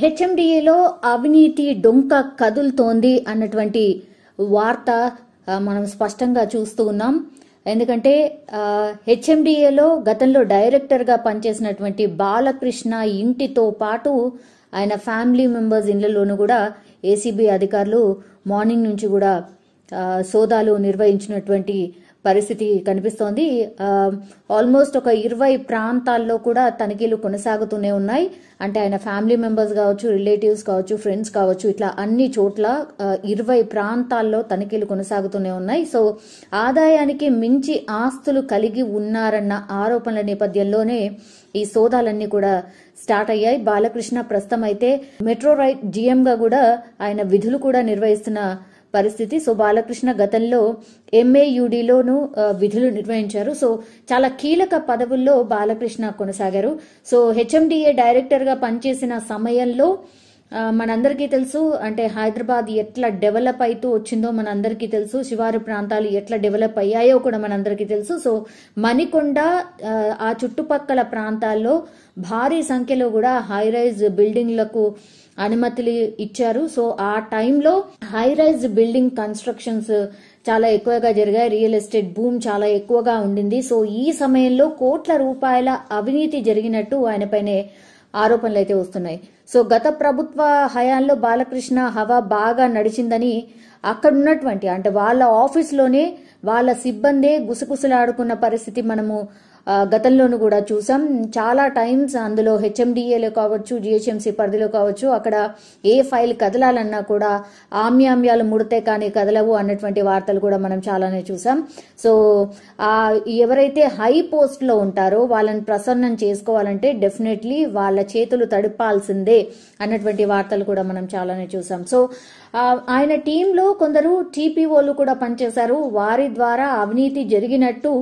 హెచ్ఎండిఏలో అవినీతి డొంక కదులుతోంది అన్నటువంటి వార్త మనం స్పష్టంగా చూస్తూ ఉన్నాం. ఎందుకంటే హెచ్ఎండిఏలో గతంలో డైరెక్టర్గా పనిచేసినటువంటి బాలకృష్ణ ఇంటితో పాటు ఆయన ఫ్యామిలీ మెంబర్స్ ఇళ్లలోనూ కూడా ఏసీబీ అధికారులు మార్నింగ్ నుంచి కూడా సోదాలు నిర్వహించినటువంటి పరిస్థితి కనిపిస్తోంది. ఆల్మోస్ట్ ఒక 20 ప్రాంతాల్లో కూడా తనిఖీలు కొనసాగుతూనే ఉన్నాయి. అంటే ఆయన ఫ్యామిలీ మెంబర్స్ కావచ్చు, రిలేటివ్స్ కావచ్చు, ఫ్రెండ్స్ కావచ్చు, ఇట్లా అన్ని చోట్ల 20 ప్రాంతాల్లో తనిఖీలు కొనసాగుతూనే ఉన్నాయి. సో ఆదాయానికి మించి ఆస్తులు కలిగి ఉన్నారన్న ఆరోపణల నేపథ్యంలోనే ఈ సోదాలన్నీ కూడా స్టార్ట్ అయ్యాయి. బాలకృష్ణ ప్రస్తుతం అయితే మెట్రో రైట్ జీఎంగా కూడా ఆయన విధులు కూడా నిర్వహిస్తున్న పరిస్థితి. సో బాలకృష్ణ గతంలో MAUDలోనూ విధులు నిర్వహించారు. సో చాలా కీలక పదవుల్లో బాలకృష్ణ కొనసాగారు. సో హెచ్ఎండిఏ డైరెక్టర్ గా పనిచేసిన సమయంలో మనందరికీ తెలుసు, అంటే హైదరాబాద్ ఎట్లా డెవలప్ అవుతూ వచ్చిందో మనందరికీ తెలుసు, శివారు ప్రాంతాలు ఎట్లా డెవలప్ అయ్యాయో కూడా మనందరికీ తెలుసు. సో మణికొండ ఆ చుట్టుపక్కల ప్రాంతాల్లో భారీ సంఖ్యలో కూడా హై రైజ్ బిల్డింగ్లకు అనుమతులు ఇచ్చారు. సో ఆ టైంలో హై రైజ్ బిల్డింగ్ కన్స్ట్రక్షన్స్ చాలా ఎక్కువగా జరిగాయి. రియల్ ఎస్టేట్ భూమి చాలా ఎక్కువగా ఉండింది. సో ఈ సమయంలో కోట్ల రూపాయల అవినీతి జరిగినట్టు ఆయనపైనే ఆరోపణలు అయితే వస్తున్నాయి. సో గత ప్రభుత్వ హయాంలో బాలకృష్ణ హవా బాగా నడిచిందని అక్కడ ఉన్నటువంటి, అంటే వాళ్ళ ఆఫీస్లోనే వాళ్ళ సిబ్బందే గుసగుసలాడుకున్న పరిస్థితి మనము గతంలోనూ కూడా చూసాం. చాలా టైమ్స్ అందులో హెచ్ఎండిఏలో కావచ్చు, జిహెచ్ఎంసీ పరిధిలో కావచ్చు, అక్కడ ఏ ఫైల్ కదలాలన్నా కూడా ఆమ్యామ్యాలు ముడితే కానీ కదలవు అన్నటువంటి వార్తలు కూడా మనం చాలానే చూసాం. సో ఎవరైతే హై పోస్ట్ లో ఉంటారో వాళ్ళని ప్రసన్నం చేసుకోవాలంటే డెఫినెట్లీ వాళ్ళ చేతులు తడిపాల్సిందే అన్నటువంటి వార్తలు కూడా మనం చాలానే చూసాం. సో ఆయన టీంలో కొందరు టీపీఓలు కూడా పనిచేశారు. వారి ద్వారా అవినీతి జరిగినట్టు,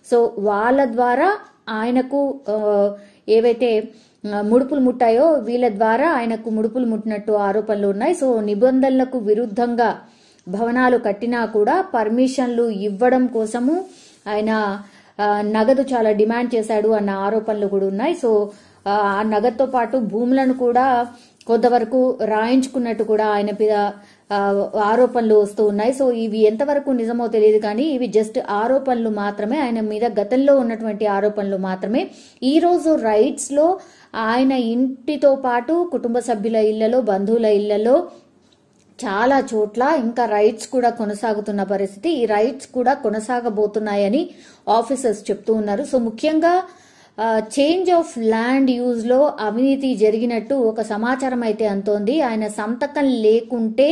సో వాళ్ళ ద్వారా ఆయనకు ఏవైతే ముడుపులు ముట్టాయో వీళ్ళ ద్వారా ఆయనకు ముడుపులు ముట్టినట్టు ఆరోపణలు ఉన్నాయి. సో నిబంధనలకు విరుద్ధంగా భవనాలు కట్టినా కూడా పర్మిషన్లు ఇవ్వడం కోసము ఆయన నగదు చాలా డిమాండ్ చేశాడు అన్న ఆరోపణలు కూడా ఉన్నాయి. సో ఆ నగదుతో పాటు భూములను కూడా కొంతవరకు రాయించుకున్నట్టు కూడా ఆయన మీద ఆరోపణలు వస్తూ ఉన్నాయి. సో ఇవి ఎంతవరకు నిజమో తెలియదు, కానీ ఇవి జస్ట్ ఆరోపణలు మాత్రమే, ఆయన మీద గతంలో ఉన్నటువంటి ఆరోపణలు మాత్రమే. ఈ రోజు రైట్స్ లో ఆయన ఇంటితో పాటు కుటుంబ సభ్యుల ఇళ్లలో, బంధువుల ఇళ్లలో చాలా చోట్ల ఇంకా రైట్స్ కూడా కొనసాగుతున్న పరిస్థితి. ఈ రైట్స్ కూడా కొనసాగబోతున్నాయని ఆఫీసర్స్ చెప్తూ ఉన్నారు. సో ముఖ్యంగా చేంజ్ ఆఫ్ ల్యాండ్ యూజ్ లో అవినీతి జరిగినట్టు ఒక సమాచారం అయితే అంతోంది. ఆయన సంతకం లేకుంటే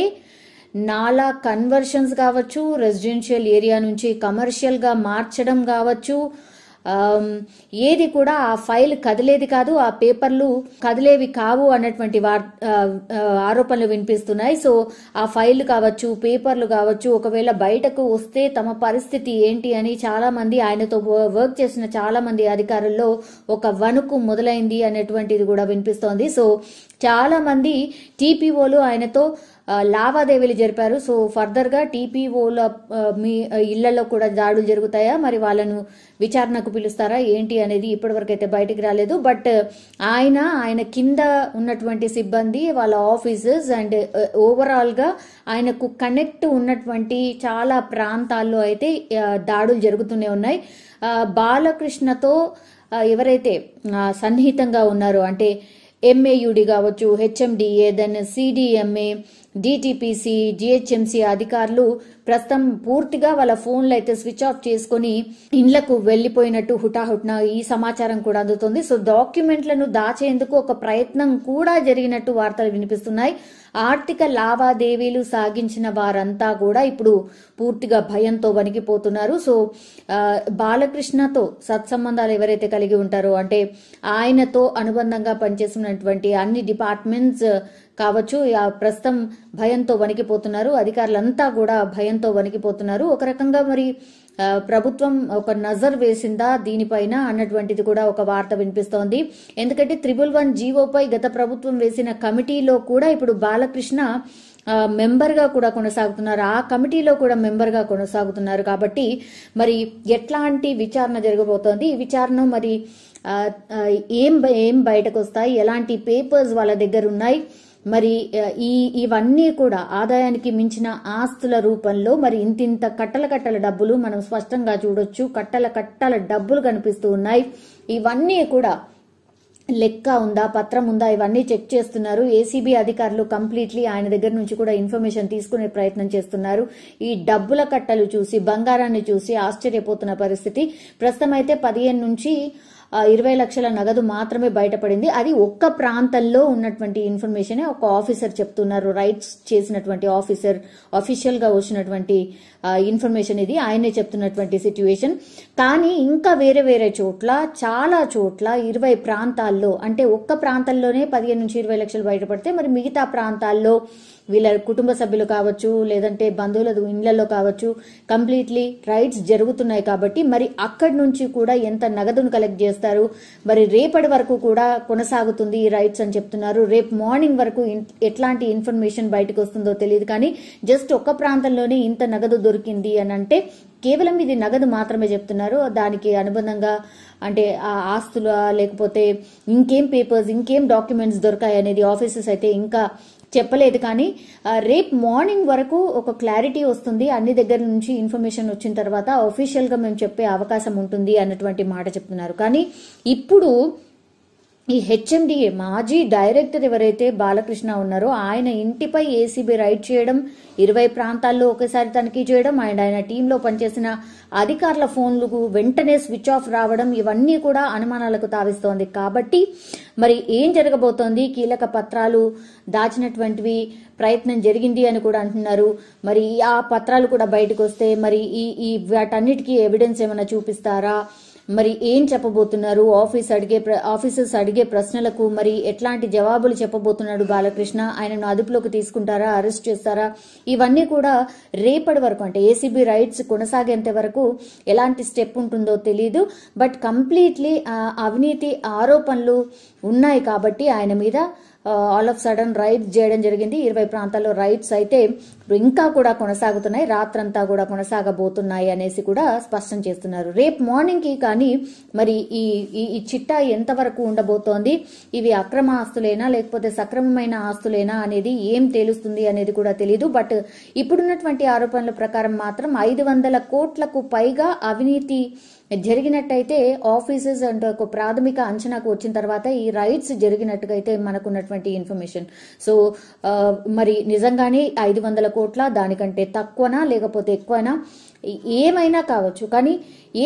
నాలా కన్వర్షన్స్ కావచ్చు, రెసిడెన్షియల్ ఏరియా నుంచి కమర్షియల్ గా మార్చడం కావచ్చు, ఏది కూడా ఆ ఫైల్ కదిలేది కాదు, ఆ పేపర్లు కదిలేవి కావు అన్నటువంటి ఆరోపణలు వినిపిస్తున్నాయి. సో ఆ ఫైల్ కావచ్చు, పేపర్లు కావచ్చు, ఒకవేళ బయటకు వస్తే తమ పరిస్థితి ఏంటి అని చాలా మంది, ఆయనతో వర్క్ చేసిన చాలా మంది అధికారుల్లో ఒక వణుకు మొదలైంది అనేటువంటిది కూడా వినిపిస్తోంది. సో చాలా మంది టీపీఓలు ఆయనతో లావాదేవీలు జరిపారు. సో ఫర్దర్ గా టీపీఓల మీ ఇళ్లలో కూడా దాడులు జరుగుతాయా, మరి వాళ్ళను విచారణకు పిలుస్తారా ఏంటి అనేది ఇప్పటివరకు అయితే బయటికి రాలేదు. బట్ ఆయన కింద ఉన్నటువంటి సిబ్బంది, వాళ్ళ ఆఫీసర్స్ అండ్ ఓవరాల్ గా ఆయనకు కనెక్ట్ ఉన్నటువంటి చాలా ప్రాంతాల్లో అయితే దాడులు జరుగుతూనే ఉన్నాయి. బాలకృష్ణతో ఎవరైతే సన్నిహితంగా ఉన్నారో, అంటే MAUD కావచ్చు, HMDA, then CDMA, DTPC, GHMC అధికారులు ప్రస్తుతం పూర్తిగా వాళ్ళ ఫోన్లు అయితే స్విచ్ ఆఫ్ చేసుకుని ఇండ్లకు వెళ్లిపోయినట్టు హుటాహుట్న ఈ సమాచారం కూడా అందుతుంది. సో డాక్యుమెంట్లను దాచేందుకు ఒక ప్రయత్నం కూడా జరిగినట్టు వార్తలు వినిపిస్తున్నాయి. ఆర్థిక లావాదేవీలు సాగించిన వారంతా కూడా ఇప్పుడు పూర్తిగా భయంతో వణికిపోతున్నారు. సో బాలకృష్ణతో సత్సంబంధాలు ఎవరైతే కలిగి ఉంటారో, అంటే ఆయనతో అనుబంధంగా పనిచేస్తున్నటువంటి అన్ని డిపార్ట్మెంట్స్ కావచ్చు, ప్రస్తుతం భయంతో వణికిపోతున్నారు. అధికారులంతా కూడా భయంతో వణికిపోతున్నారు. ఒక రకంగా మరి ప్రభుత్వం ఒక నజర్ వేసిందా దీనిపైన అన్నటువంటిది కూడా ఒక వార్త వినిపిస్తోంది. ఎందుకంటే 111 జీవోపై గత ప్రభుత్వం వేసిన కమిటీలో కూడా ఇప్పుడు బాలకృష్ణ మెంబర్ గా కూడా కొనసాగుతున్నారు, ఆ కమిటీలో కూడా మెంబర్ గా కొనసాగుతున్నారు. కాబట్టి మరి ఎట్లాంటి విచారణ జరగబోతోంది, ఈ విచారణ మరి ఏం బయటకు వస్తాయి, ఎలాంటి పేపర్స్ వాళ్ళ దగ్గర ఉన్నాయి, మరి ఇవన్నీ కూడా ఆదాయానికి మించిన ఆస్తుల రూపంలో మరి ఇంతింత కట్టల డబ్బులు మనం స్పష్టంగా చూడొచ్చు. కట్టల డబ్బులు కనిపిస్తూ ఉన్నాయి. ఇవన్నీ కూడా లెక్క ఉందా, పత్రం ఉందా, ఇవన్నీ చెక్ చేస్తున్నారు. ఏసీబీ అధికారులు కంప్లీట్లీ ఆయన దగ్గర నుంచి కూడా ఇన్ఫర్మేషన్ తీసుకునే ప్రయత్నం చేస్తున్నారు. ఈ డబ్బుల కట్టలు చూసి, బంగారాన్ని చూసి ఆశ్చర్యపోతున్న పరిస్థితి. ప్రస్తుతం అయితే 15 నుంచి 20 లక్షల నగదు మాత్రమే బయటపడింది. అది ఒక్క ప్రాంతంలో ఉన్నటువంటి ఇన్ఫర్మేషన్ ఒక ఆఫీసర్ చెప్తున్నారు. రైట్స్ చేసినటువంటి ఆఫీసర్, అఫీషియల్ గా వచ్చినటువంటి ఇన్ఫర్మేషన్ ఇది, ఆయనే చెప్తున్నటువంటి సిచ్యువేషన్. కానీ ఇంకా వేరే చోట్ల, చాలా చోట్ల 20 ప్రాంతాల్లో, అంటే ఒక్క ప్రాంతంలోనే 15 నుంచి 20 లక్షలు బయటపడితే మరి మిగతా ప్రాంతాల్లో వీళ్ళ కుటుంబ సభ్యులు కావచ్చు, లేదంటే బంధువుల ఇళ్లలో కావచ్చు, కంప్లీట్లీ రైట్స్ జరుగుతున్నాయి. కాబట్టి మరి అక్కడి నుంచి కూడా ఎంత నగదును కలెక్ట్ చేస్తారు, మరి రేపటి వరకు కూడా కొనసాగుతుంది ఈ రైట్స్ అని చెప్తున్నారు. రేపు మార్నింగ్ వరకు ఎట్లాంటి ఇన్ఫర్మేషన్ బయటకు వస్తుందో తెలియదు. కానీ జస్ట్ ఒక్క ప్రాంతంలోనే ఇంత నగదు దొరికింది అని అంటే కేవలం ఇది నగదు మాత్రమే చెప్తున్నారు. దానికి అనుబంధంగా అంటే ఆ ఆస్తుల, లేకపోతే ఇంకేం పేపర్స్, ఇంకేం డాక్యుమెంట్స్ దొరకాయి అనేది ఆఫీసర్స్ అయితే ఇంకా చెప్పలేదు. కానీ రేపు మార్నింగ్ వరకు ఒక క్లారిటీ వస్తుంది. అన్ని దగ్గర నుంచి ఇన్ఫర్మేషన్ వచ్చిన తర్వాత అఫీషియల్ గా మేము చెప్పే అవకాశం ఉంటుంది అన్నటువంటి మాట చెప్తున్నారు. కానీ ఇప్పుడు ఈ హెచ్ఎండిఏ మాజీ డైరెక్టర్ ఎవరైతే బాలకృష్ణ ఉన్నారో ఆయన ఇంటిపై ఏసీబీ రైడ్ చేయడం, 20 ప్రాంతాల్లో ఒకేసారి తనిఖీ చేయడం, ఆయన టీంలో పనిచేసిన అధికారుల ఫోన్లకు వెంటనే స్విచ్ ఆఫ్ రావడం, ఇవన్నీ కూడా అనుమానాలకు తావిస్తోంది. కాబట్టి మరి ఏం జరగబోతోంది, కీలక పత్రాలు దాచినటువంటివి ప్రయత్నం జరిగింది అని కూడా అంటున్నారు. మరి ఆ పత్రాలు కూడా బయటకు వస్తే మరి ఈ వాటన్నిటికీ ఎవిడెన్స్ ఏమైనా చూపిస్తారా, మరి ఏం చెప్పబోతున్నారు, ఆఫీసర్స్ అడిగే ప్రశ్నలకు మరి ఎట్లాంటి జవాబులు చెప్పబోతున్నాడు బాలకృష్ణ, ఆయనను అదుపులోకి తీసుకుంటారా, అరెస్ట్ చేస్తారా, ఇవన్నీ కూడా రేపటి వరకు, అంటే ఏసీబీ రైట్స్ కొనసాగేంత వరకు ఎలాంటి స్టెప్ ఉంటుందో తెలీదు. బట్ కంప్లీట్లీ అవినీతి ఆరోపణలు ఉన్నాయి కాబట్టి ఆయన మీద ఆల్ ఆఫ్ సడన్ రైడ్స్ చేయడం జరిగింది. 20 ప్రాంతాల్లో రైడ్స్ అయితే ఇంకా కూడా కొనసాగుతున్నాయి, రాత్రంతా కూడా కొనసాగబోతున్నాయి అనేసి కూడా స్పష్టం చేస్తున్నారు. రేపు మార్నింగ్ కి కానీ మరి ఈ చిట్టా ఎంతవరకు ఉండబోతోంది, ఇవి అక్రమ ఆస్తులేనా లేకపోతే సక్రమమైన ఆస్తులేనా అనేది ఏం తేలుస్తుంది అనేది కూడా తెలియదు. బట్ ఇప్పుడున్నటువంటి ఆరోపణల ప్రకారం మాత్రం 500 కోట్లకు పైగా అవినీతి జరిగినట్టయితే ఆఫీసెస్ అంటే ఒక ప్రాథమిక అంచనాకు వచ్చిన తర్వాత ఈ రైట్స్ జరిగినట్టుగా అయితే మనకున్నటువంటి ఇన్ఫర్మేషన్. సో మరి నిజంగానే 500 కోట్ల, దానికంటే తక్కువనా లేకపోతే ఎక్కువనా, ఏమైనా కావచ్చు. కానీ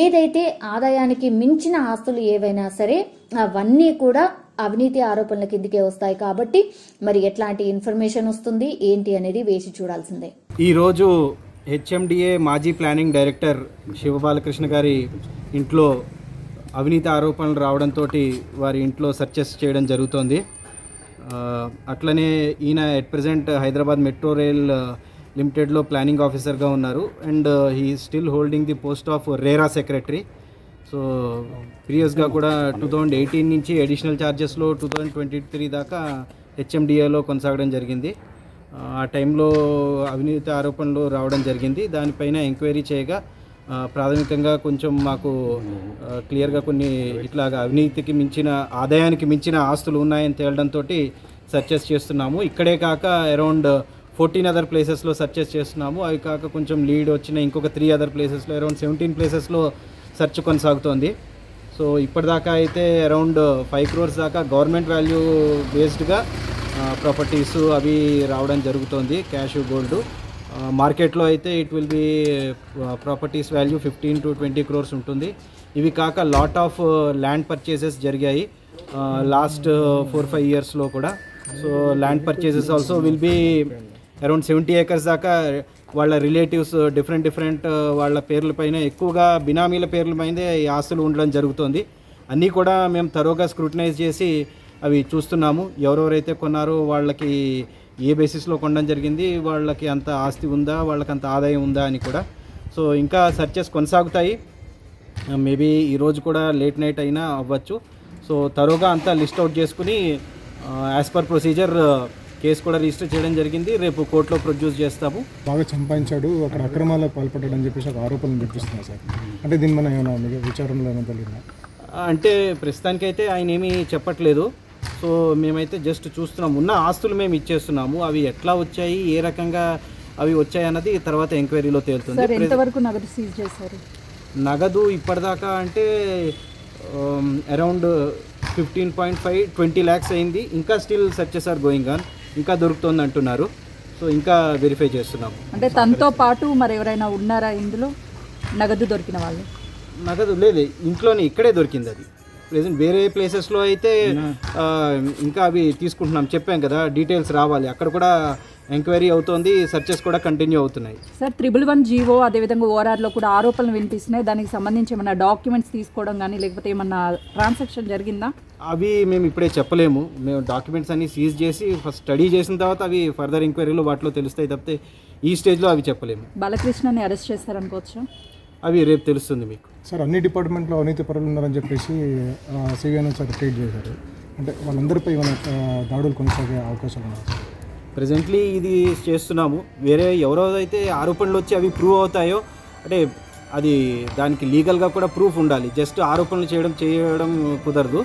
ఏదైతే ఆదాయానికి మించిన ఆస్తులు ఏవైనా సరే అవన్నీ కూడా అవినీతి ఆరోపణల కిందకే వస్తాయి. కాబట్టి మరి ఎట్లాంటి ఇన్ఫర్మేషన్ వస్తుంది ఏంటి అనేది వేసి చూడాల్సిందే. ఈరోజు హెచ్ఎండిఏ మాజీ ప్లానింగ్ డైరెక్టర్ శివబాలకృష్ణ గారి ఇంట్లో అవినీతి ఆరోపణలు రావడంతో వారి ఇంట్లో సెర్చెస్ చేయడం జరుగుతోంది. అట్లనే ఈయన at present Hyderabad metro rail లిమిటెడ్లో ప్లానింగ్ ఆఫీసర్గా ఉన్నారు. And he still holding the post of RERA secretary. So ప్రీవియస్గా కూడా 2018 నుంచి అడిషనల్ ఛార్జెస్లో 2023 దాకా హెచ్ఎండిఏలో కొనసాగడం జరిగింది. ఆ టైంలో అవినీతి ఆరోపణలు రావడం జరిగింది. దానిపైన ఎంక్వైరీ చేయగా ప్రాథమికంగా కొంచెం మాకు క్లియర్గా కొన్ని ఇట్లాగా అవినీతికి మించిన, ఆదాయానికి మించిన ఆస్తులు ఉన్నాయని తేలడంతో సర్చెస్ చేస్తున్నాము. ఇక్కడే కాక అరౌండ్ 14 అదర్ ప్లేసెస్లో సర్చెస్ చేస్తున్నాము. అవి కాక కొంచెం లీడ్ వచ్చిన ఇంకొక 3 అదర్ ప్లేసెస్లో అరౌండ్ 17 ప్లేసెస్లో సెర్చ్ కొనసాగుతోంది. సో ఇప్పటిదాకా అయితే అరౌండ్ 5 crores దాకా గవర్నమెంట్ వాల్యూ బేస్డ్గా ప్రాపర్టీస్ అవి రావడం జరుగుతోంది, క్యాష్, గోల్డ్. మార్కెట్లో అయితే it will be properties value 15 to 20 crores ఉంటుంది. ఇవి కాక లాట్ ఆఫ్ ల్యాండ్ పర్చేసెస్ జరిగాయి లాస్ట్ 4-5 yearsలో కూడా. So land purchases also will be around 70 acres దాకా వాళ్ళ రిలేటివ్స్ డిఫరెంట్ వాళ్ళ పేర్లపైన, ఎక్కువగా బినామీల పేర్లపైనే ఈ ఆస్తులు ఉండడం జరుగుతుంది. అన్నీ కూడా మేము తరోగా స్క్రూటినైజ్ చేసి అవి చూస్తున్నాము. ఎవరెవరైతే కొన్నారో వాళ్ళకి ఏ బేసిస్లో కొనడం జరిగింది, వాళ్ళకి అంత ఆస్తి ఉందా, వాళ్ళకి అంత ఆదాయం ఉందా అని కూడా. సో ఇంకా సర్చెస్ కొనసాగుతాయి. మేబీ ఈరోజు కూడా లేట్ నైట్ అయినా అవ్వచ్చు. సో తరోగా అంతా లిస్ట్ అవుట్ చేసుకుని యాజ్ పర్ ప్రొసీజర్ కేసు కూడా రిజిస్టర్ చేయడం జరిగింది. రేపు కోర్టులో ప్రొడ్యూస్ చేస్తాము. బాగా సంపాదించాడు, అక్కడ అక్రమాలకు పాల్పడ్డాడు అని చెప్పేసి ఒక ఆరోపణలు వినిపిస్తున్నాయి సార్. అంటే దీన్ని మనం ఏమైనా విచారణలో ఏమైనా తెలియదా? అంటే ప్రస్తుతానికైతే ఆయన ఏమీ చెప్పట్లేదు. సో మేమైతే జస్ట్ చూస్తున్నాము. ఉన్న ఆస్తులు మేము ఇచ్చేస్తున్నాము. అవి ఎట్లా వచ్చాయి, ఏ రకంగా అవి వచ్చాయి అన్నది తర్వాత ఎంక్వైరీలో తేలుతుంది. ఎంతవరకు నగదు సీజ్ చేశారు? నగదు ఇప్పటిదాకా అంటే అరౌండ్ 15.5-20 lakhs అయింది. ఇంకా still searches are going on, ఇంకా దొరుకుతుంది అంటున్నారు. సో ఇంకా వెరిఫై చేస్తున్నాము. అంటే తనతో పాటు మరి ఎవరైనా ఉన్నారా ఇందులో నగదు దొరికిన వాళ్ళు? నగదు లేదు, ఇంట్లోనే ఇక్కడే దొరికింది. అది ప్రెజెంట్ వేరే ప్లేసెస్లో అయితే ఇంకా అవి తీసుకుంటున్నాం. చెప్పాం కదా, డీటెయిల్స్ రావాలి. అక్కడ కూడా ఎంక్వైరీ అవుతోంది, సర్చెస్ కూడా కంటిన్యూ అవుతున్నాయి. సార్ 111 జీవో అదేవిధంగా ఓఆర్ఆర్లో కూడా ఆరోపణలు వినిపిస్తున్నాయి. దానికి సంబంధించి ఏమన్నా డాక్యుమెంట్స్ తీసుకోవడం కానీ లేకపోతే ఏమన్నా ట్రాన్సాక్షన్ జరిగిందా? అవి మేము ఇప్పుడే చెప్పలేము. మేము డాక్యుమెంట్స్ అన్ని సీజ్ చేసి ఫస్ట్ స్టడీ చేసిన తర్వాత అవి ఫర్దర్ ఎంక్వైరీలో వాటిలో తెలుస్తాయి తప్పితే ఈ స్టేజ్లో అవి చెప్పలేము. బాలకృష్ణని అరెస్ట్ చేస్తారనుకోవచ్చు? అవి రేపు తెలుస్తుంది మీకు. సార్ అన్ని డిపార్ట్మెంట్లో అవినీతి పరులు ఉన్నారని చెప్పేసి సిబిఐ సార్ ట్వీట్ చేశారు. అంటే వాళ్ళందరిపై మన దాడులు కొనసాగే అవకాశాలు ఉన్నాయి సార్? ప్రెజెంట్లీ ఇది చేస్తున్నాము. వేరే ఎవరో అయితే ఆరోపణలు వచ్చి అవి ప్రూవ్ అవుతాయో, అంటే అది దానికి లీగల్గా కూడా ప్రూఫ్ ఉండాలి. జస్ట్ ఆరోపణలు చేయడం కుదరదు.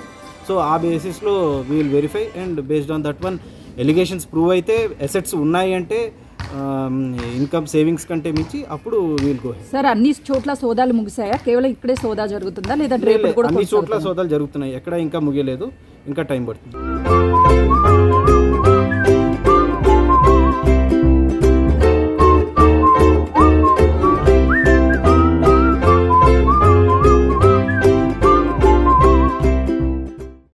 సో ఆ బేసిస్లో we'll verify and based on that one allegations prove అయితే, అసెట్స్ ఉన్నాయి అంటే ఇన్కమ్ సేవింగ్స్ కంటే మించి అప్పుడు వీల్ గో. సార్ అన్ని చోట్ల సోదాలు ముగిసాయా? కేవలం ఇక్కడే సోదా జరుగుతుందా లేదా అన్ని చోట్ల సోదాలు జరుగుతున్నాయి. ఎక్కడ ఇంకా ముగియలేదు, ఇంకా టైం పడుతుంది.